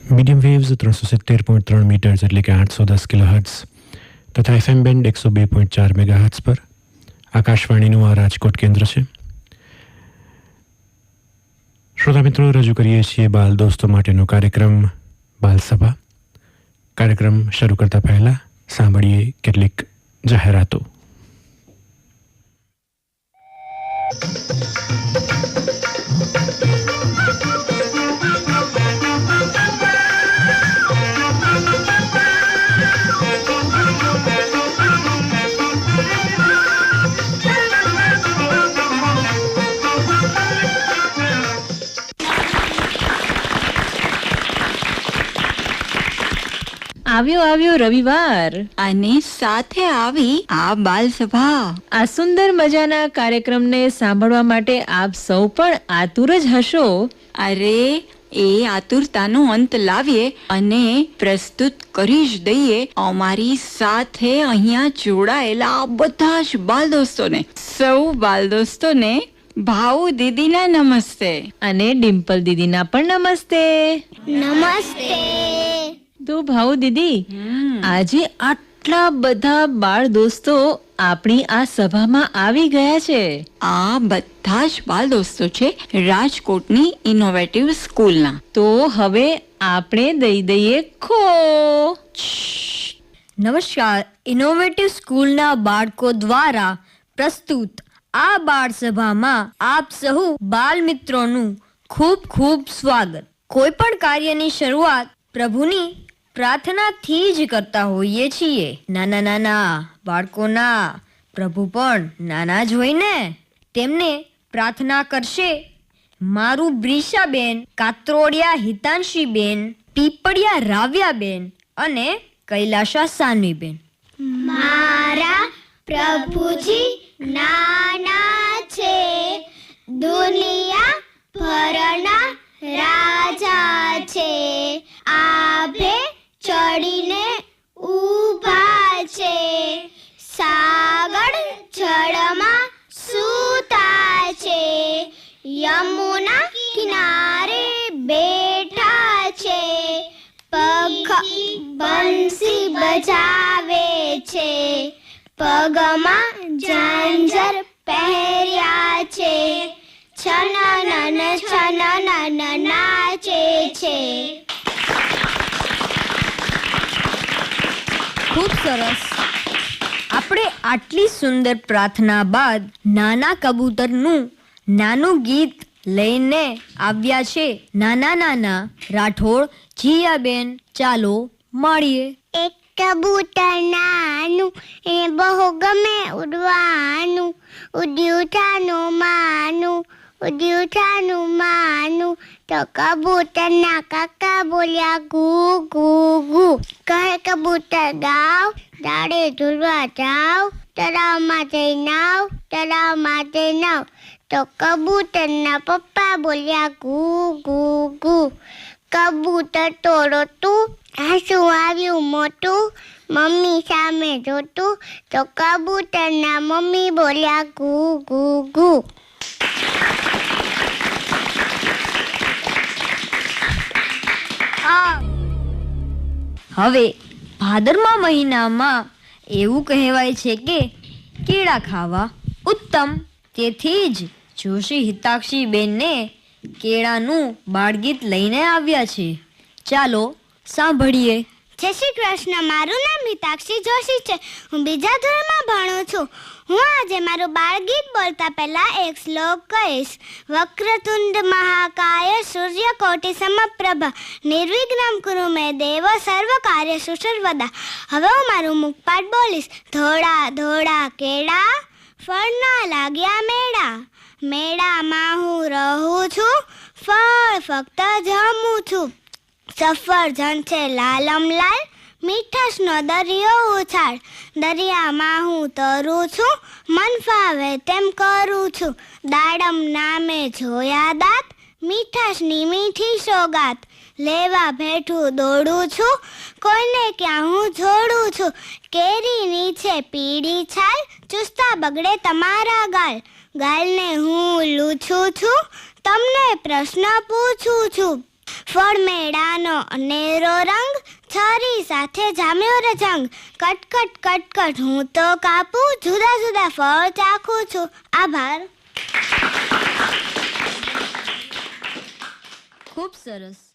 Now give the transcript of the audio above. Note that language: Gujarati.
મીડિયમ વેવ્સ 370.3 મીટર્સ એટલે કે 810 કિલોહર્ટ્ઝ તથા FM બેન્ડ 102.4 મેગાહર્ટ્ઝ પર આકાશવાણીનું આ રાજકોટ કેન્દ્ર છે. શ્રોતા મિત્રો, રજૂ કરીએ છીએ બાલ દોસ્તો માટેનો કાર્યક્રમ બાલસભા. કાર્યક્રમ શરૂ કરતા પહેલા સાંભળીએ કેટલીક જાહેરાતો. આવ્યો રવિવાર અને સાથે આવી આ બાલ સભા. આ સુંદર મજાના કાર્યક્રમને સાંભળવા માટે આપ સૌ પણ આતુર જ હશો. અરે એ આતુરતાનો અંત લાવીએ અને પ્રસ્તુત કરી જ દઈએ અમારી સાથે અહીંયા જોડાયેલા આ બધા જ બાલ દોસ્તોને. સૌ બાલ દોસ્તોને ભાઉ દીદીના નમસ્તે અને ડિમ્પલ દીદીના પણ નમસ્તે. નમસ્તે. તો ભાઉ દીદી, આજે આટલા બધા બાળ દોસ્તો આપણી આ સભામાં આવી ગયા છે. આ બધા જ બાલ દોસ્તો છે રાજકોટની ઇનોવેટિવ સ્કૂલના. તો હવે આપણે દઈ દઈએ ખો. નમસ્કાર. ઇનોવેટિવ સ્કૂલના બાળકો દ્વારા પ્રસ્તુત આ બાળ સભામાં આપ સહુ બાલ મિત્રોનું ખૂબ ખૂબ સ્વાગત. કોઈ પણ કાર્યની શરૂઆત પ્રભુની પ્રાર્થનાથી જ કરતા હોઈએ છીએ. નાના નાના બાળકોના પ્રભુ પણ નાના જ હોય ને. તેમને પ્રાર્થના કરશે મારું બ્રિશાબેન, કાત્રોડિયા હિતાંશીબેન, પીપળિયા રાવ્યાબેન અને કૈલાશા સાનવીબેન. મારા પ્રભુજી નાના છે, દુનિયા ભરના રાજા છે, આભે ચડીને ઊભા છે, સાગર જળમાં સૂતા છે, યમુના કિનારે બેઠા છે, બંસી બજાવે છે, પગમાં ઝાંઝર પહેર્યા છે, છનનન નાચે છે. ખૂબ સરસ. આપણે આટલી સુંદર પ્રાર્થના બાદ નાના કબૂતરનું નાનું ગીત લઈને આવ્યા છે નાના નાના રાઠોડ જીયાબેન. ચાલો મળીએ. એક કબૂતર નાનું, એ બહુ ગમે ઉડવાનું, ઉડ્યું છાનું માનું, ઉડ્યું છાનું માનું, તો કબૂતરના કાકા બોલ્યા ગુ ગુ ગુ. કહે કબૂતર ગાવ, દાડે ઝૂલવા જાવ, તળાવમાં જઈ નાવ, તળાવમાં જઈ નાવ, તો કબૂતરના પપ્પા બોલ્યા ગુ ગુ ગુ. કબૂતર તોડતું, હાંસું આવ્યું મોટું, મમ્મી સામે જોતું, તો કબૂતરના મમ્મી બોલ્યા ગુ ગુ ગુ. હવે ભાદરમા મહિનામાં એવું કહેવાય છે કે કેળા ખાવા ઉત્તમ. તેથી જ જોશી હિતાક્ષી બેનને કેળાનું બાળગીત લઈને આવ્યા છે. ચાલો સાંભળીએ. જય શ્રી કૃષ્ણ. મારું નામ હિતાક્ષી જોશી છે. હું બીજા ધોરણમાં ભણું છું. હું આજે મારું બાળગીત બોલતા પહેલા એક શ્લોક કહીશ. વક્રતુંડ મહાકાય સૂર્યકોટિ સમપ્રભ નિર્વિઘ્નમ કુરુ મે દેવ સર્વ કાર્યેષુ સર્વદા. હવે હું મારું મુખપાઠ બોલીશ. ધોળા ધોળા કેળા, ફળના લાગ્યા મેળા, મેળામાં હું રહું છું, ફળ ફક્ત જમું છું. સફરજન છે લાલમ લાલ, મીઠાશનો દરિયો ઉછાળ, દરિયામાં હું તરું છું, મન ફાવે તેમ કરું છું. દાડમ નામે જોયા દાંત, મીઠાશની મીઠી સોગાત, લેવા ભેઠું દોડું છું, કોઈને ક્યાં હું જોડું છું. કેરીની છે પીળી છાલ, ચૂસતા બગડે તમારા ગાલ, ગાલને હું લૂછું છું, તમને પ્રશ્ન પૂછું છું. ફળ મેળાનો ફૂલનો અનેરો રંગ, છરી સાથે જામ્યો રે જંગ. કટકટ કટકટ હું તો કાપું, જુદા જુદા ફળ ચાખું છું. આભાર. ખૂબ સરસ.